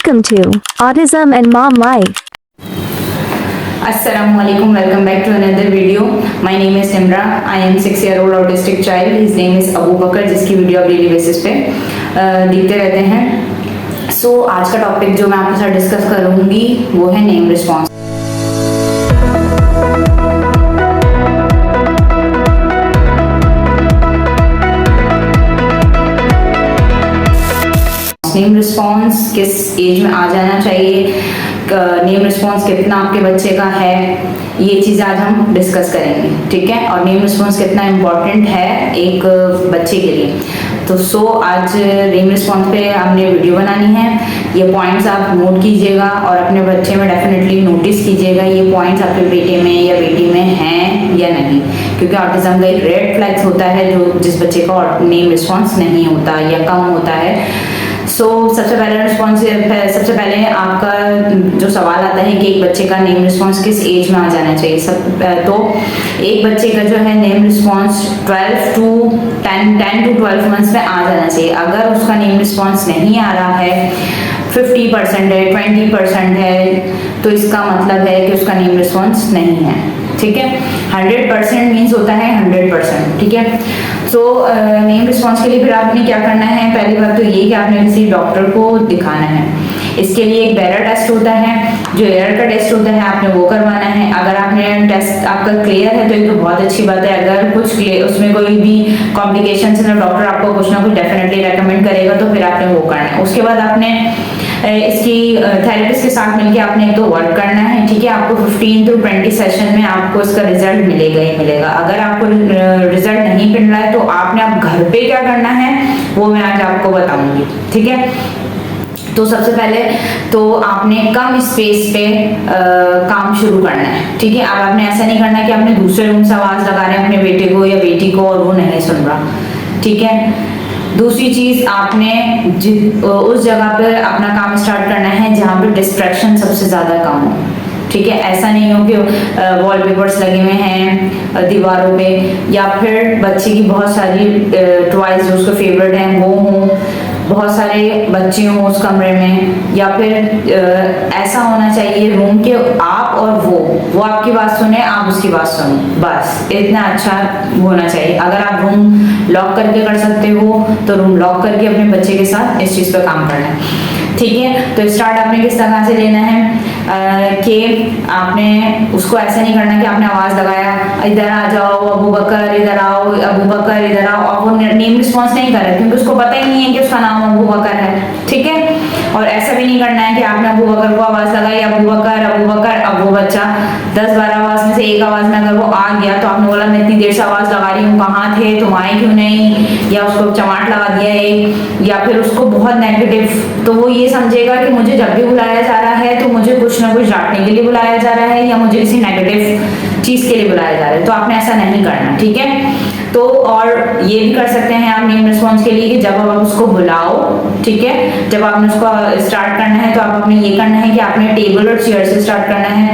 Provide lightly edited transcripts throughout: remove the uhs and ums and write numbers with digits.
Welcome to Autism and Mom Life. Assalamualaikum, welcome back to another video. My name is Simra. I am 6-year-old autistic child. His name is Abu बकर, जिसकी video आप daily basis पे देखते रहते हैं. सो आज का topic जो मैं आपके साथ डिस्कस करूँगी वो है नेम रिस्पॉन्स. नेम रिस्पॉन्स किस एज में आ जाना चाहिए, नेम रिस्पॉन्स कितना आपके बच्चे का है, ये चीज़ आज हम डिस्कस करेंगे. ठीक है, और नेम रिस्पॉन्स कितना इम्पॉर्टेंट है एक बच्चे के लिए. तो आज नेम रिस्पॉन्स पे हमने वीडियो बनानी है. ये पॉइंट्स आप नोट कीजिएगा और अपने बच्चे में डेफिनेटली नोटिस कीजिएगा ये पॉइंट्स आपके बेटे में या बेटी में हैं या नहीं, क्योंकि ऑटिज्म का एक रेड फ्लैग्स होता है जो जिस बच्चे का नेम रिस्पॉन्स नहीं होता या कम होता है. सबसे पहले आपका जो सवाल आता है कि एक बच्चे का नेम रिस्पॉन्स किस एज में आ जाना चाहिए. तो एक बच्चे का जो है नेम रिस्पॉन्स 10 to 12 मंथ्स में आ जाना चाहिए. अगर उसका नेम रिस्पॉन्स नहीं आ रहा है, 50% है, 20% है, तो इसका मतलब है कि उसका नेम रिस्पॉन्स नहीं है. ठीक है, 100% मीन्स होता है 100%. ठीक है, नेम रिस्पॉन्स के लिए फिर आपने क्या करना है. पहली बात तो ये कि आपने किसी डॉक्टर को दिखाना है. इसके लिए एक बैरा टेस्ट होता है, जो एयर का टेस्ट होता है, आपने वो करवाना है. अगर आपने टेस्ट आपका क्लियर है तो ये तो बहुत अच्छी बात है. अगर कुछ उसमें कोई भी कॉम्प्लिकेशन है तो डॉक्टर आपको कुछ ना कुछ डेफिनेटली रेकमेंड करेगा, तो फिर आपने वो करना है. उसके बाद आपने इसकी थेरेपिस्ट के साथ मिलकर आपने एक तो वर्क करना है. ठीक है, आपको 15 to 20 सेशन में आपको इसका रिजल्ट मिलेगा ही मिलेगा. अगर आपको रिजल्ट नहीं मिल रहा है तो आपने आप घर पे क्या करना है वो मैं आज आपको बताऊंगी. ठीक है, तो सबसे पहले तो आपने कम स्पेस पे काम शुरू करना है. ठीक है, अब आपने ऐसा नहीं करना कि आपने दूसरे रूम से आवाज लगा रहे हैं अपने बेटे को या बेटी को और वो नहीं सुन रहा. ठीक है, दूसरी चीज आपने उस जगह पर अपना काम स्टार्ट करना है जहाँ पे डिस्ट्रैक्शन सबसे ज्यादा कम हो. ठीक है, ऐसा नहीं हो कि वॉलपेपर्स लगे हुए हैं दीवारों पे, या फिर बच्चे की बहुत सारी टॉयज जो उसके फेवरेट हैं वो हों, बहुत सारे बच्चे हों उस कमरे में, या फिर ऐसा होना चाहिए रूम के आप और वो आपकी बात सुने, आप उसकी बात सुनो, बस इतना अच्छा होना चाहिए. अगर आप रूम लॉक करके कर सकते हो तो रूम लॉक करके अपने बच्चे के साथ इस चीज़ पर काम करना है. ठीक है, तो स्टार्ट आपने किस तरह से लेना है कि आपने उसको ऐसा नहीं करना कि आपने आवाज़ लगाया इधर आ जाओ अबू बकर, इधर आओ अबू बकर, इधर आओ, और वो नेम रिस्पॉन्स नहीं कर रहा क्योंकि उसको पता ही नहीं है कि उसका नाम अबू बकर है. ठीक है, और ऐसा भी नहीं करना है कि आपने अबू बकर को आवाज़ लगाई अबू बकर अबू बकर, अब वो बच्चा 10-12 आवाज़ में से एक आवाज़ में अगर वो आ गया तो आपने बोला मैं इतनी देर से आवाज़ लगा रही हूँ, कहाँ थे तुम, आए क्यों नहीं, या उसको चमाट लगा दिया एक, या फिर उसको बहुत नेगेटिव, तो वो ये समझेगा कि मुझे जब भी बुलाया जा रहा है तो मुझे कुछ ना कुछ डांटने के लिए बुलाया जा रहा है या मुझे किसी नेगेटिव चीज के लिए बुलाया जा रहा है. तो आपने ऐसा नहीं करना. ठीक है, तो और ये भी कर सकते हैं आप नेम रिस्पॉन्स के लिए कि जब आप उसको बुलाओ, ठीक है, जब आपने उसको स्टार्ट करना है तो आप अपने ये करना है कि आपने टेबल और चेयर से स्टार्ट करना है.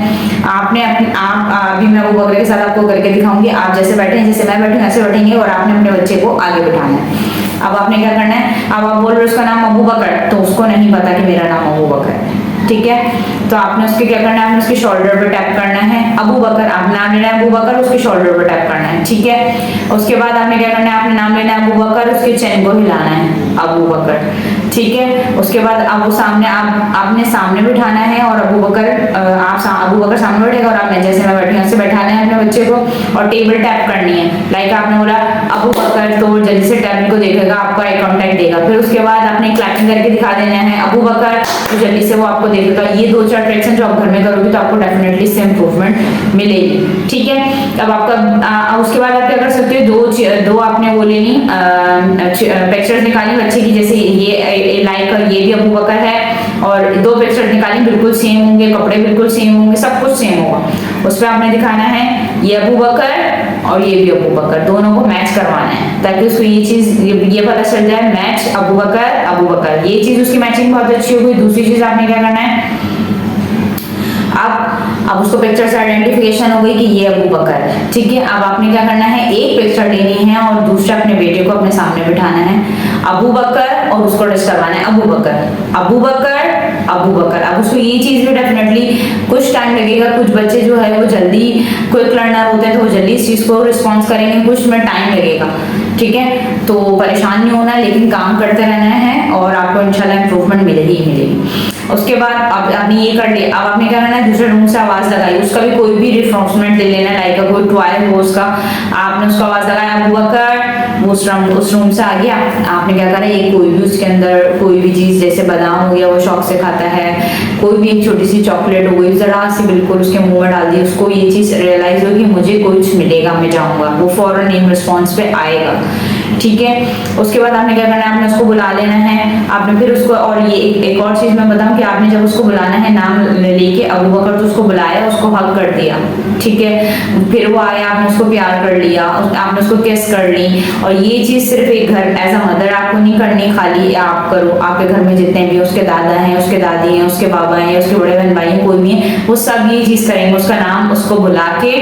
आपने अभी मैं वो वगैरह के साथ आपको करके दिखाऊंगी. आप जैसे बैठे हैं, जैसे मैं बैठी हूँ ऐसे बैठेंगे और आपने अपने बच्चे को आगे बिठाना है. अब आपने क्या करना है, अब आप बोल रहे हो उसका नाम अबू बकर, तो उसको नहीं पता कि मेरा नाम अबू बकर है. ठीक है, तो आपने उसके क्या करना है, आपने उसके शोल्डर पे टैप करना है अबू बकर, आप नाम लेना है अबू बकर, उसके शोल्डर पे टैप करना है. ठीक है, उसके बाद आपने क्या करना है, आपने नाम लेना है अबू बकर, उसके चेन को हिलाना है अबू बकर. ठीक है, उसके बाद अब वो सामने आपने सामने बिठाना है और अबू बकर अबू बकर सामने बैठेगा और आप जैसे मैं बैठी हूँ ऐसे बैठाना है अपने बच्चे को, और टेबल टैप करनी है. लाइक आपने बोला अबू बकर तो जल्दी से टेबल को देखेगा, आपको आई कांटेक्ट देगा. फिर उसके बाद आपने क्लैपिंग करके दिखा देना है अबू बकर, तो जल्दी से वो आपको देखेगा. ये 2-4 ट्रिक्स जो आप घर में करोगे तो आपको डेफिनेटली इससे इम्प्रूवमेंट मिलेगी. ठीक है, अब आपका उसके बाद आप क्या कर सकते हो, दो आपने वो लेनी पिक्चर्स निकाली बच्चे की, जैसे ये लाइक ये भी अबू बकर है, और 2 पिक्चर निकाली बिल्कुल सेम होंगे, कपड़े बिल्कुल सेम होंगे, सब कुछ सेम होगा. उस पर आपने दिखाना है ये अबू बकर और ये भी अबू बकर, दोनों को मैच करवाना है ताकि उसको ये चीज ये पता चल जाए मैच अबू बकर, ये चीज उसकी मैचिंग बहुत अच्छी होगी. दूसरी चीज आपने क्या करना है, अब उसको पिक्चर से आइडेंटिफिकेशन हो गई कि ये अबू बकर है. ठीक है, अब आपने क्या करना है, एक पिक्चर लेनी है और दूसरा अपने बेटे को अपने सामने बिठाना है अबू बकर, और उसको टेस्ट करवाना है अबू बकर अबू बकर। अब उसको ये चीज़ भी डेफिनेटली कुछ टाइम लगेगा, कुछ बच्चे जो है वो जल्दी क्विक लर्नर होते हैं तो वो जल्दी इस चीज़ को रिस्पॉन्स करेंगे, कुछ में टाइम लगेगा, ठीक है। तो परेशान नहीं होना, लेकिन काम करते रहना है और आपको इंशाल्लाह इंप्रूवमेंट मिलेगी ही मिलेगी। उसके बाद अब आपने ये कर लिया, अब आपने क्या करना है, दूसरे रूम से आवाज़ लगाई, उसका भी कोई भी रिफॉर्समेंट ले लेना, लाइक कोई टॉय हो उसका, आपने उसको आवाज़ लगाया अबू बकर, वो उस रूम से आ गया। आपने क्या करा, ये कोई भी उसके अंदर कोई भी चीज़ जैसे बादाम हो गया वो शौक से खाता है, कोई भी एक छोटी सी चॉकलेट हो गई ज़रा सी बिल्कुल उसके मुंह में डाल दी, उसको ये चीज़ रियलाइज़ हो कि मुझे कुछ मिलेगा, मैं जाऊँगा, वो फ़ौरन नेम रिस्पॉन्स पे आएगा, ठीक है। उसके बाद आपने क्या करना है, आपने उसको बुला लेना है, आपने फिर उसको, और ये एक और चीज़ मैं बताऊं कि आपने जब उसको बुलाना है नाम लेके अबू बकर, तो उसको बुलाया, उसको हग कर दिया, ठीक है। फिर वो आया, आपने उसको प्यार कर लिया, आपने उसको किस कर ली। और ये चीज़ सिर्फ एक घर एज अ मदर आपको नहीं करनी, खाली आप करो, आपके घर में जितने भी उसके दादा हैं, उसके दादी हैं, उसके बाबा हैं, उसके बड़े बहन भाई हैं, कोई भी हैं, वो सब ये चीज़ करेंगे, उसका नाम उसको बुला के,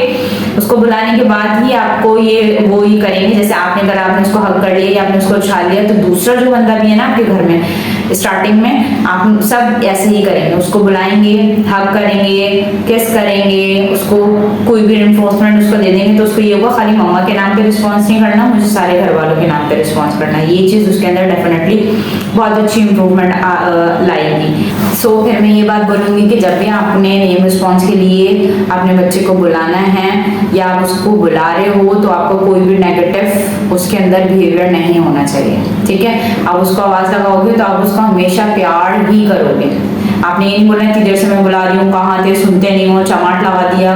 उसको बुलाने के बाद ही आपको ये वो ही करेंगे जैसे आपने करा, आपने उसको हग कर लिया या आपने उसको उछाल लिया, तो दूसरा जो बंदा भी है ना आपके घर में स्टार्टिंग में आप सब ऐसे ही करेंगे, उसको बुलाएंगे, हग करेंगे, किस करेंगे, उसको कोई भी रिइंफोर्समेंट उसको दे देंगे, तो उसको ये होगा खाली मम्मा के नाम पे रिस्पॉन्स नहीं करना, मुझे सारे घर वालों के नाम पे रिस्पॉन्स करना है। ये चीज़ उसके अंदर डेफिनेटली बहुत अच्छी इंप्रूवमेंट लाएगी। सो फिर मैं ये बात बोलूँगी कि जब भी आपने नेम रिस्पॉन्स के लिए अपने बच्चे को बुलाना है या आप उसको बुला रहे हो, तो आपको कोई भी नेगेटिव उसके अंदर बिहेवियर नहीं होना चाहिए, ठीक है। आप उसको आवाज़ लगाओगे तो आप उसको हमेशा प्यार ही करोगे। आपने ये नहीं बोलना इतनी देर से मैं बुला रही हूँ, कहाँ थे, सुनते नहीं हो, चमाट लगा दिया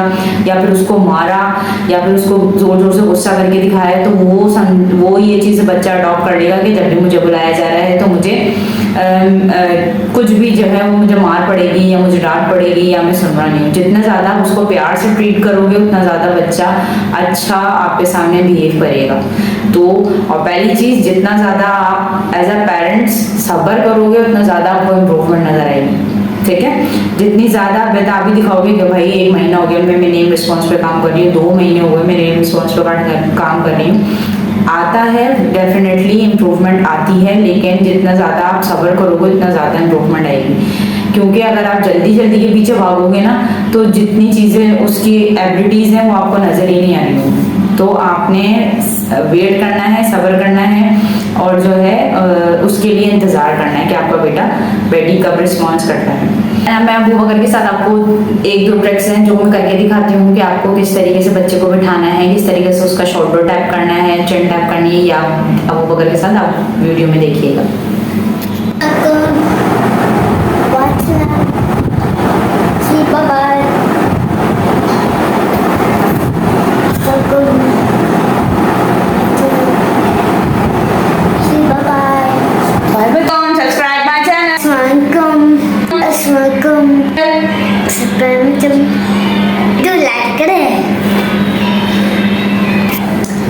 या फिर उसको मारा या फिर उसको जोर जोर से गुस्सा करके दिखाया, तो वो ये चीज़ बच्चा अडॉप्ट कर लेगा कि जब भी मुझे बुलाया जा रहा है तो मुझे कुछ भी जो है वो मुझे मार पड़ेगी या मुझे डांट पड़ेगी या मैं सुनना नहीं हूँ। जितना ज़्यादा आप उसको प्यार से ट्रीट करोगे उतना ज़्यादा बच्चा अच्छा आपके सामने बिहेव करेगा। तो और पहली चीज़, जितना ज़्यादा आप एज अ पेरेंट्स सब्र करोगे उतना ज़्यादा आपको इम्प्रूवमेंट नज़र आएगी, ठीक है। जितनी ज़्यादा बेताबी दिखाओगे कि भाई 1 महीना हो गया मैं नेम रिस्पॉन्स पे काम कर रही हूँ, 2 महीने हो गए मैं नेम रिस्पॉन्स पे काम कर रही हूँ, आता है डेफिनेटली इम्प्रूवमेंट आती है, लेकिन जितना ज़्यादा आप सब्र करोगे उतना ज़्यादा इम्प्रूवमेंट आएगी। क्योंकि अगर आप जल्दी जल्दी के पीछे भागोगे ना तो जितनी चीज़ें उसकी एबिलिटीज़ हैं वो आपको नज़र ही नहीं आनी होगी। तो आपने वेट करना है, सब्र करना है और जो है उसके लिए इंतज़ार करना है कि आपका बेटी कब रिस्पॉन्स करता है। मैं अबू बकर के साथ आपको 1-2 ट्रिक्स हैं जो मैं करके दिखाती हूँ कि आपको किस तरीके से बच्चे को बिठाना है, किस तरीके से उसका शोल्डर टैप करना है, चिन टैप करनी है, या अबू बकर के साथ आप वीडियो में देखिएगा।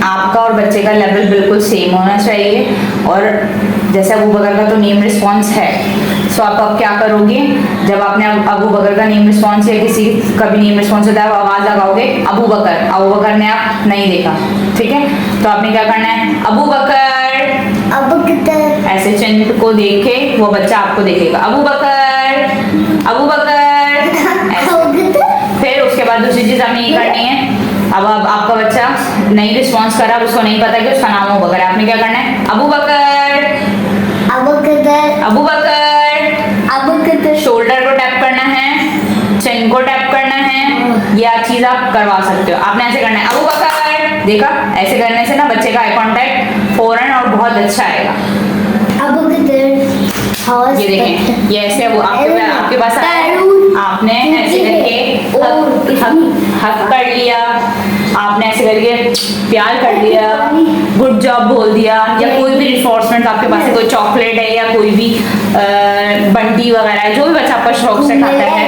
आपका और बच्चे का लेवल बिल्कुल सेम होना चाहिए। और जैसे अबू बकर का तो नेम रिस्पॉन्स है, सो आप अब क्या करोगे, जब आपने अबू बकर का नेम रिस्पॉन्स या किसी का भी नेम रिस्पॉन्स होता है आप आवाज़ लगाओगे अबू बकर ने आप नहीं देखा, ठीक है, तो आपने क्या करना है, अबू बकर ऐसे चिन्ह को देख के वो बच्चा आपको देखेगा, अबू बकर फिर उसके बाद दूसरी चीज़ आपने ये करनी है, अब आपका बच्चा नहीं रिस्पॉन्स करा, उसको नहीं पता कि उसका नाम अबू बकर है, आपने क्या करना है, अबू बकर शोल्डर को टैप करना है, चिन को टैप करना है, यह चीज आप करवा सकते हो। आपने ऐसे करना है अबू बकर, देखा, ऐसे करने से ना बच्चे का आई कांटेक्ट फौरन और बहुत अच्छा आएगा। ये देखें, ये ऐसे वो आपके पास आया, आपने ऐसे करके हक कर लिया, आपने ऐसे करके प्यार कर लिया, गुड जॉब बोल दिया, या कोई भी रिफोर्समेंट आपके पास है, कोई चॉकलेट है या कोई भी बंटी वगैरह है, जो भी बच्चा आपका शौक से खाता है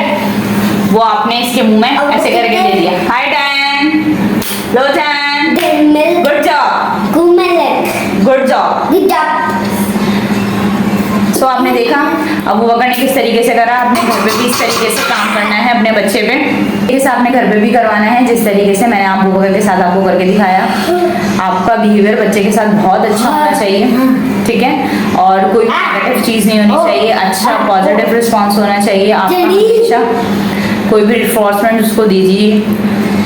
वो आपने इसके मुंह में ऐसे करके दे दिया, हाय टैन, लो टैन, गुड जॉब। तो आपने देखा अबू बकर ने किस तरीके से करा, अपने घर पे भी इस तरीके से काम करना है अपने बच्चे पे, इस आपने घर पे भी करवाना है जिस तरीके से मैंने अबू बकर के साथ आपको करके दिखाया। आपका बिहेवियर बच्चे के साथ बहुत अच्छा होना चाहिए, ठीक है। और कोई नेगेटिव चीज़ नहीं होनी चाहिए, अच्छा पॉजिटिव रिस्पॉन्स होना चाहिए आपका हमेशा। कोई भी रिफोर्समेंट उसको दीजिए।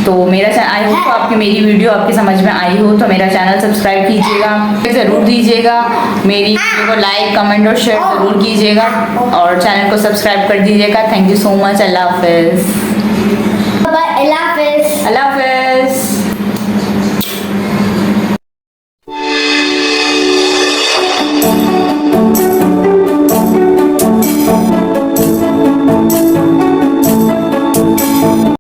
तो मेरा आई होप आपकी मेरी वीडियो आपकी समझ में आई हो, तो मेरा चैनल सब्सक्राइब कीजिएगा, ज़रूर दीजिएगा, मेरी वीडियो को लाइक कमेंट और शेयर ज़रूर कीजिएगा और चैनल को सब्सक्राइब कर दीजिएगा। Thank you so much. अल्लाह हाफिज़। अल्लाह हाफिज़। अल्लाह हाफिज़।